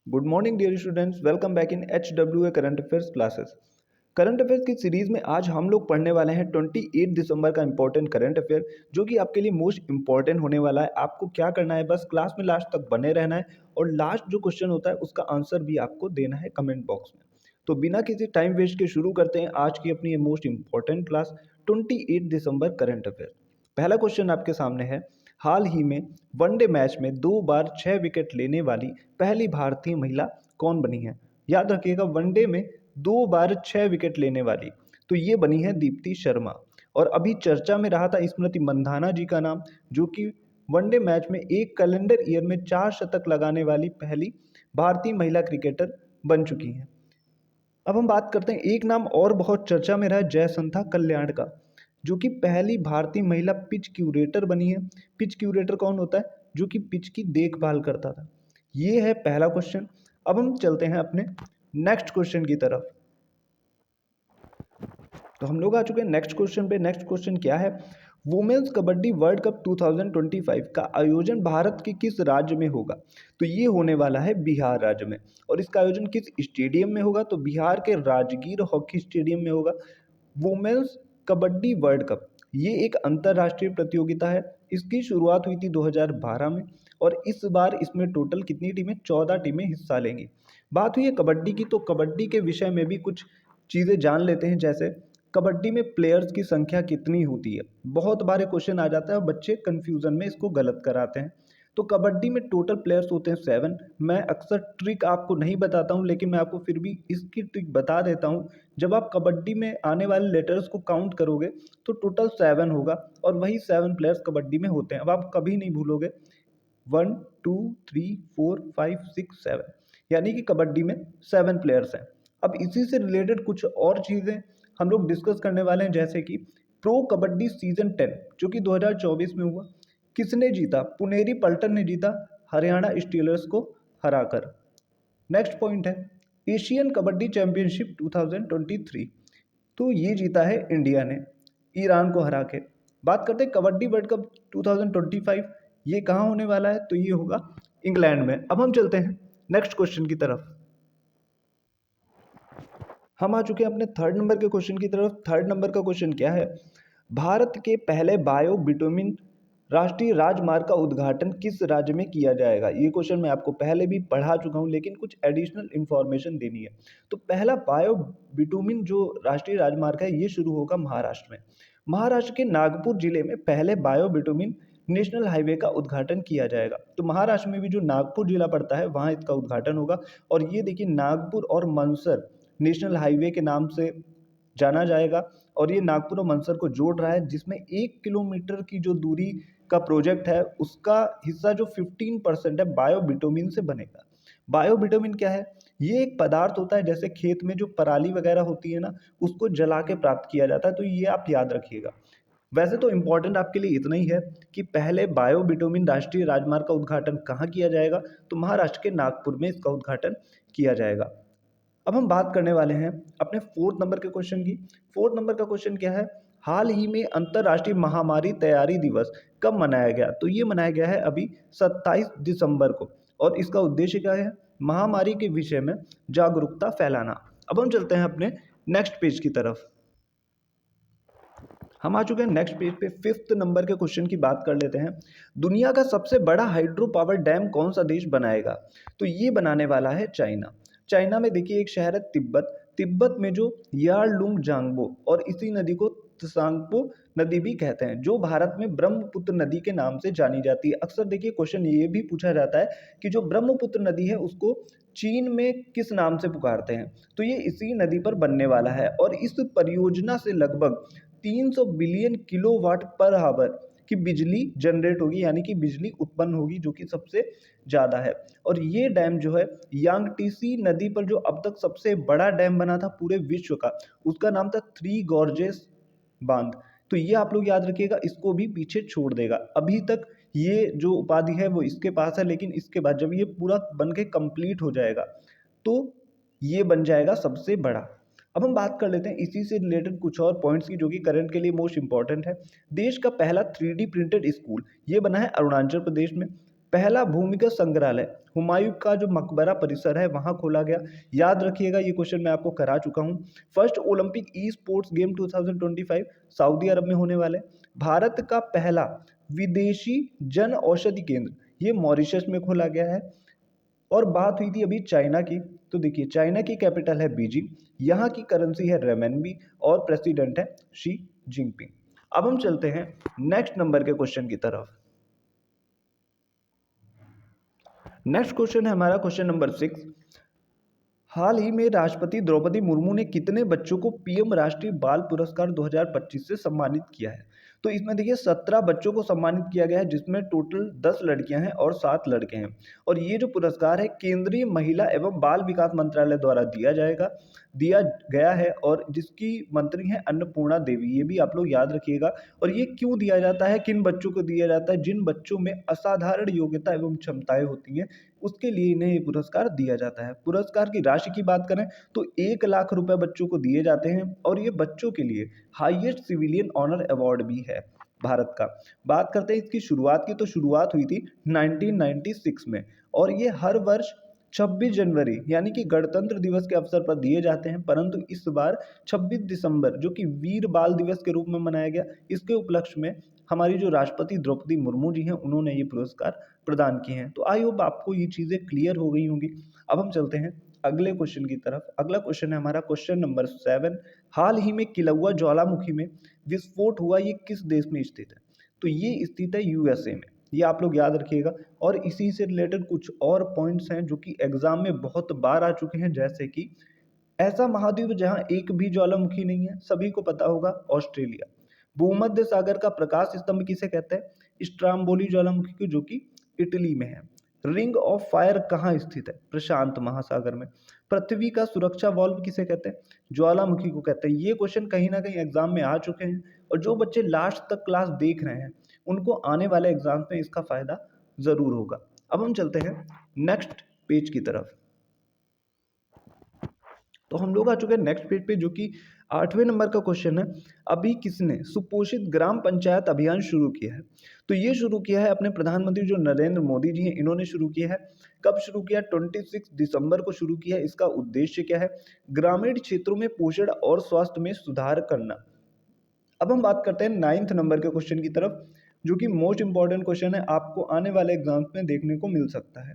Good morning dear students, welcome back in HWA current affairs classes. Current affairs की series में आज हम लोग पढ़ने वाले हैं 28 दिसंबर का इंपॉर्टेंट करंट अफेयर, जो कि आपके लिए मोस्ट इंपॉर्टेंट होने वाला है। आपको क्या करना है, बस क्लास में लास्ट तक बने रहना है और लास्ट जो क्वेश्चन होता है उसका आंसर भी आपको देना है कमेंट बॉक्स में। तो बिना किसी टाइम वेस्ट के शुरू करते हैं आज की अपनी मोस्ट इंपॉर्टेंट क्लास 28 दिसंबर करंट अफेयर। पहला क्वेश्चन आपके सामने है, हाल ही में वनडे मैच में 2 बार 6 विकेट लेने वाली पहली भारतीय महिला कौन बनी है? याद रखिएगा, वनडे में 2 बार 6 विकेट लेने वाली तो ये बनी है दीप्ति शर्मा। और अभी चर्चा में रहा था स्मृति मंधाना जी का नाम, जो कि वनडे मैच में एक कैलेंडर ईयर में 4 शतक लगाने वाली पहली भारतीय महिला क्रिकेटर बन चुकी हैं। अब हम बात करते हैं, एक नाम और बहुत चर्चा में रहा है जयसंथा कल्याण का, जो कि पहली भारतीय महिला पिच क्यूरेटर बनी है। पिच क्यूरेटर कौन होता है? जो कि पिच की देखभाल करता था। ये है पहला क्वेश्चन। अब हम चलते हैं अपने नेक्स्ट क्वेश्चन की तरफ। तो हम लोग आ चुके हैं नेक्स्ट क्वेश्चन पे। नेक्स्ट क्वेश्चन क्या है? वुमेन्स कबड्डी वर्ल्ड कप 2025 का आयोजन भारत के किस राज्य में होगा? तो ये होने वाला है बिहार राज्य में। और इसका आयोजन किस स्टेडियम में होगा? तो बिहार के राजगीर हॉकी स्टेडियम में होगा। वुमेन्स कबड्डी वर्ल्ड कप ये एक अंतर्राष्ट्रीय प्रतियोगिता है। इसकी शुरुआत हुई थी 2012 में और इस बार इसमें टोटल कितनी टीमें? 14 टीमें हिस्सा लेंगी। बात हुई है कबड्डी की, तो कबड्डी के विषय में भी कुछ चीज़ें जान लेते हैं। जैसे कबड्डी में प्लेयर्स की संख्या कितनी होती है? बहुत बार क्वेश्चन आ जाता है और बच्चे कंफ्यूजन में इसको गलत कराते हैं। तो कबड्डी में टोटल प्लेयर्स होते हैं 7। मैं अक्सर ट्रिक आपको नहीं बताता हूँ, लेकिन मैं आपको फिर भी इसकी ट्रिक बता देता हूँ। जब आप कबड्डी में आने वाले लेटर्स को काउंट करोगे तो टोटल 7 होगा और वही 7 प्लेयर्स कबड्डी में होते हैं। अब आप कभी नहीं भूलोगे 1 2 3 4 5 6 7, यानी कि कबड्डी में 7 प्लेयर्स हैं। अब इसी से रिलेटेड कुछ और चीज़ें हम लोग डिस्कस करने वाले हैं, जैसे कि प्रो कबड्डी सीजन 10 जो कि 2024 में हुआ, किसने जीता? पुनेरी पल्टन ने जीता हरियाणा स्टीलर्स को हराकर। नेक्स्ट पॉइंट है एशियन कबड्डी चैंपियनशिप 2023, तो ये जीता है इंडिया ने ईरान को हरा के। बात करते हैं कबड्डी वर्ल्ड कप 2025, ये कहाँ होने वाला है? तो ये होगा इंग्लैंड में। अब हम चलते हैं नेक्स्ट क्वेश्चन की तरफ। हम आ चुके हैं अपने थर्ड नंबर के क्वेश्चन की तरफ। थर्ड नंबर का क्वेश्चन क्या है? भारत के पहले बायो बिटुमिन राष्ट्रीय राजमार्ग का उद्घाटन किस राज्य में किया जाएगा? ये क्वेश्चन मैं आपको पहले भी पढ़ा चुका हूँ, लेकिन कुछ एडिशनल इन्फॉर्मेशन देनी है। तो पहला बायो बिटुमिन जो राष्ट्रीय राजमार्ग है ये शुरू होगा महाराष्ट्र में। महाराष्ट्र के नागपुर जिले में पहले बायो बिटुमिन नेशनल हाईवे का उद्घाटन किया जाएगा। तो महाराष्ट्र में भी जो नागपुर जिला पड़ता है वहाँ इसका उद्घाटन होगा। और ये देखिए, नागपुर और मंदसौर नेशनल हाईवे के नाम से जाना जाएगा और ये नागपुर और मंदसौर को जोड़ रहा है, जिसमें 1 किलोमीटर की जो दूरी का प्रोजेक्ट है उसका हिस्सा जो 15% है बायो बिटुमिन से बनेगा। बायो बिटुमिन क्या है? ये एक पदार्थ होता है, जैसे खेत में जो पराली वगैरह होती है ना, उसको जला के प्राप्त किया जाता है। तो ये आप याद रखिएगा। वैसे तो इम्पोर्टेंट आपके लिए इतना ही है कि पहले बायो बिटुमिन राष्ट्रीय राजमार्ग का उद्घाटन कहाँ किया जाएगा? तो महाराष्ट्र के नागपुर में इसका उद्घाटन किया जाएगा। अब हम बात करने वाले हैं अपने फोर्थ नंबर के क्वेश्चन की। फोर्थ नंबर का क्वेश्चन क्या है? हाल ही में अंतर्राष्ट्रीय महामारी तैयारी दिवस कब मनाया गया? तो ये मनाया गया है अभी 27 दिसंबर को। और इसका उद्देश्य क्या है? महामारी के विषय में जागरूकता फैलाना। अब हम चलते हैं अपने नेक्स्ट पेज की तरफ। हम आ चुके हैं नेक्स्ट पेज पे। फिफ्थ नंबर के क्वेश्चन की बात कर लेते हैं। दुनिया का सबसे बड़ा हाइड्रो पावर डैम कौन सा देश बनाएगा? तो ये बनाने वाला है चाइना। चाइना में देखिए एक शहर है तिब्बत। तिब्बत में जो यारलुंग जांगबो, और इसी नदी को त्सांगपो नदी भी कहते हैं, जो भारत में ब्रह्मपुत्र नदी के नाम से जानी जाती है। अक्सर देखिए क्वेश्चन ये भी पूछा जाता है कि जो ब्रह्मपुत्र नदी है उसको चीन में किस नाम से पुकारते हैं? तो ये इसी नदी पर बनने वाला है और इस परियोजना से लगभग 300 बिलियन किलोवाट पर आवर की बिजली जनरेट होगी, यानी कि बिजली उत्पन्न होगी, जो कि सबसे ज़्यादा है। और ये डैम जो है यांगटीसी नदी पर जो अब तक सबसे बड़ा डैम बना था पूरे विश्व का, उसका नाम था थ्री गॉर्जेस बांध। तो ये आप लोग याद रखिएगा, इसको भी पीछे छोड़ देगा। अभी तक ये जो उपाधि है वो इसके पास है, लेकिन इसके बाद जब ये पूरा बन के कंप्लीट हो जाएगा तो ये बन जाएगा सबसे बड़ा। अब हम बात कर लेते हैं इसी से रिलेटेड कुछ और पॉइंट्स की, जो कि करंट के लिए मोस्ट इंपॉर्टेंट है। देश का पहला 3D प्रिंटेड स्कूल ये बना है अरुणाचल प्रदेश में। पहला भूमिगत संग्रहालय हुमायूं का जो मकबरा परिसर है वहाँ खोला गया। याद रखिएगा, ये क्वेश्चन मैं आपको करा चुका हूँ। First Olympic e sports game 2025 Saudi Arab में होने वाले। भारत का पहला विदेशी जन औषधि केंद्र ये मॉरिशस में खोला गया है। और बात हुई थी अभी चाइना की, तो देखिए चाइना की कैपिटल है बीजिंग, यहाँ की करेंसी है रेमनबी और प्रेसिडेंट है शी जिनपिंग। अब हम चलते हैं नेक्स्ट नंबर के क्वेश्चन की तरफ। नेक्स्ट क्वेश्चन है हमारा क्वेश्चन नंबर 6। हाल ही में राष्ट्रपति द्रौपदी मुर्मू ने कितने बच्चों को पीएम राष्ट्रीय बाल पुरस्कार 2025 से सम्मानित किया है? तो इसमें देखिए 17 बच्चों को सम्मानित किया गया है, जिसमें टोटल 10 लड़कियां हैं और 7 लड़के हैं। और ये जो पुरस्कार है केंद्रीय महिला एवं बाल विकास मंत्रालय द्वारा दिया गया है, और जिसकी मंत्री हैं अन्नपूर्णा देवी, ये भी आप लोग याद रखिएगा। और ये क्यों दिया जाता है, किन बच्चों को दिया जाता है? जिन बच्चों में असाधारण योग्यता एवं क्षमताएं होती हैं उसके लिए इन्हें ये पुरस्कार दिया जाता है। पुरस्कार की राशि की बात करें तो 1 लाख रुपए बच्चों को दिए जाते हैं, और ये बच्चों के लिए हाईएस्ट सिविलियन ऑनर अवार्ड भी है भारत का। बात करते हैं इसकी शुरुआत की, तो शुरुआत हुई थी 1996 में, और ये हर वर्ष 26 जनवरी यानी कि गणतंत्र दिवस के अवसर पर दिए जाते हैं, परंतु इस बार 26 दिसंबर जो कि वीर बाल दिवस के रूप में मनाया गया, इसके उपलक्ष्य में हमारी जो राष्ट्रपति द्रौपदी मुर्मू जी हैं उन्होंने ये पुरस्कार प्रदान किए हैं। तो आई होप आपको ये चीज़ें क्लियर हो गई होंगी। अब हम चलते हैं अगले क्वेश्चन की तरफ। अगला क्वेश्चन है हमारा क्वेश्चन नंबर 7। हाल ही में किलौआ ज्वालामुखी में विस्फोट हुआ, ये किस देश में स्थित है? तो ये स्थित है यूएसए में, ये आप लोग याद रखिएगा। और इसी से रिलेटेड कुछ और पॉइंट्स हैं जो कि एग्जाम में बहुत बार आ चुके हैं, जैसे कि ऐसा महाद्वीप जहां एक भी ज्वालामुखी नहीं है, सभी को पता होगा, ऑस्ट्रेलिया। भूमध्य सागर का प्रकाश स्तंभ किसे कहते हैं? स्ट्राम्बोली ज्वालामुखी को, जो कि इटली में है। रिंग ऑफ फायर कहाँ स्थित है? प्रशांत महासागर में। पृथ्वी का सुरक्षा वॉल्व किसे कहते हैं? ज्वालामुखी को कहते हैं। ये क्वेश्चन कहीं ना कहीं एग्जाम में आ चुके हैं, और जो बच्चे लास्ट तक क्लास देख रहे हैं उनको आने वाले एग्जाम में इसका फायदा जरूर होगा। अब हम चलते हैं नेक्स्ट पेज की तरफ। तो हम लोग आ चुके हैं नेक्स्ट पेज पे, जो कि 8वें नंबर का क्वेश्चन है। अभी किसने सुपोषित ग्राम पंचायत अभियान शुरू किया है? तो ये शुरू किया है अपने प्रधानमंत्री जो नरेंद्र मोदी जी हैं, इन्होंने शुरू किया है। कब शुरू किया? 26 दिसंबर को शुरू किया है। इसका उद्देश्य क्या है? ग्रामीण क्षेत्रों में पोषण और स्वास्थ्य में सुधार करना। अब हम बात करते हैं 9th नंबर के क्वेश्चन की तरफ, जो कि मोस्ट इंपॉर्टेंट क्वेश्चन है, आपको आने वाले एग्जाम्स में देखने को मिल सकता है।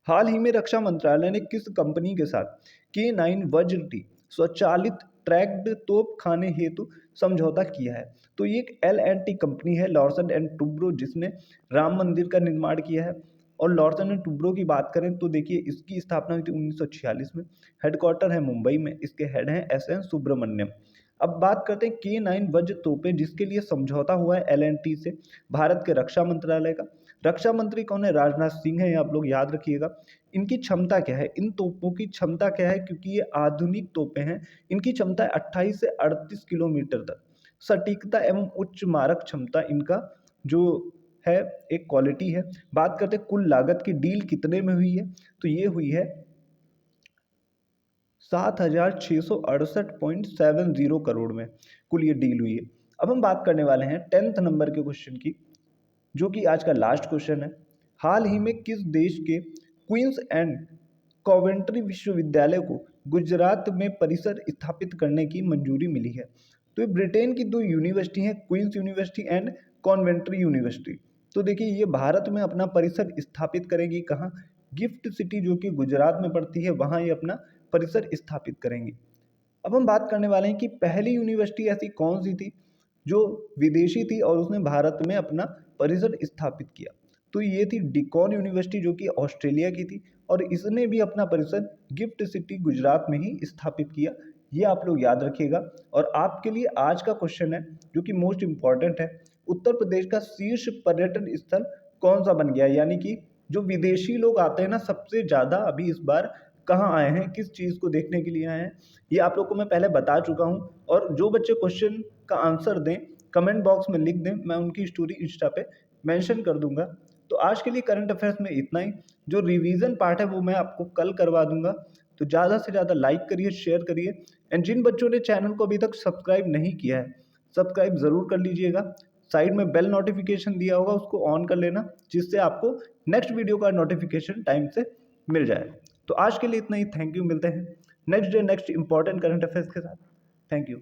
हाल ही में रक्षा मंत्रालय ने किस कंपनी के साथ K9 वज्र टी स्वचालित ट्रैक्ड तोप खाने हेतु समझौता किया है? तो ये एक L&T कंपनी है, लॉर्सन एंड टुब्रो, जिसने राम मंदिर का निर्माण किया है। और लॉर्सन एंड टुब्रो की बात करें तो देखिए इसकी स्थापना हुई थी 1946 में। हेडक्वार्टर है मुंबई में, इसके हेड हैं S.N. सुब्रमण्यम। अब बात करते हैं K9 वज्र तोपें, जिसके लिए समझौता हुआ है L&T से, भारत के रक्षा मंत्रालय का। रक्षा मंत्री कौन है? राजनाथ सिंह है, ये आप लोग याद रखिएगा। इनकी क्षमता क्या है? इन तोपों की क्षमता क्या है? क्योंकि ये आधुनिक तोपें हैं, इनकी क्षमता है 28 से 38 किलोमीटर तक। सटीकता एवं उच्च मारक क्षमता इनका जो है एक क्वालिटी है। बात करते हैं कुल लागत की, डील कितने में हुई है? तो ये हुई है 7,668.70 करोड़ में कुल ये डील हुई है। अब हम बात करने वाले हैं 10th नंबर के क्वेश्चन की, जो कि आज का लास्ट क्वेश्चन है। हाल ही में किस देश के क्वींस एंड कॉवेंट्री विश्वविद्यालय को गुजरात में परिसर स्थापित करने की मंजूरी मिली है? तो ये ब्रिटेन की 2 यूनिवर्सिटी हैं, क्वींस यूनिवर्सिटी एंड कॉन्वेंट्री यूनिवर्सिटी। तो देखिए ये भारत में अपना परिसर स्थापित करेगी, कहाँ? गिफ्ट सिटी जो कि गुजरात में पड़ती है, वहाँ ये अपना परिसर स्थापित करेंगी। अब हम बात करने वाले हैं कि पहली यूनिवर्सिटी ऐसी कौन सी थी जो विदेशी थी और उसने भारत में अपना परिसर स्थापित किया? तो ये थी डिकॉन यूनिवर्सिटी, जो कि ऑस्ट्रेलिया की थी, और इसने भी अपना परिसर गिफ्ट सिटी गुजरात में ही स्थापित किया। ये आप लोग याद रखिएगा। और आपके लिए आज का क्वेश्चन है जो कि मोस्ट इंपॉर्टेंट है, उत्तर प्रदेश का शीर्ष पर्यटन स्थल कौन सा बन गया? यानी कि जो विदेशी लोग आते हैं ना, सबसे ज़्यादा अभी इस बार कहाँ आए हैं, किस चीज़ को देखने के लिए आए हैं, ये आप लोग को मैं पहले बता चुका हूँ। और जो बच्चे क्वेश्चन का आंसर दें कमेंट बॉक्स में लिख दें, मैं उनकी स्टोरी इंस्टा पे मेंशन कर दूंगा। तो आज के लिए करंट अफेयर्स में इतना ही। जो रिवीजन पार्ट है वो मैं आपको कल करवा दूंगा। तो ज़्यादा से ज़्यादा लाइक करिए, शेयर करिए, एंड जिन बच्चों ने चैनल को अभी तक सब्सक्राइब नहीं किया है, सब्सक्राइब ज़रूर कर लीजिएगा। साइड में बेल नोटिफिकेशन दिया होगा उसको ऑन कर लेना, जिससे आपको नेक्स्ट वीडियो का नोटिफिकेशन टाइम से मिल जाए। तो आज के लिए इतना ही। Thank you. मिलते हैं next day next important current affairs के साथ। Thank you.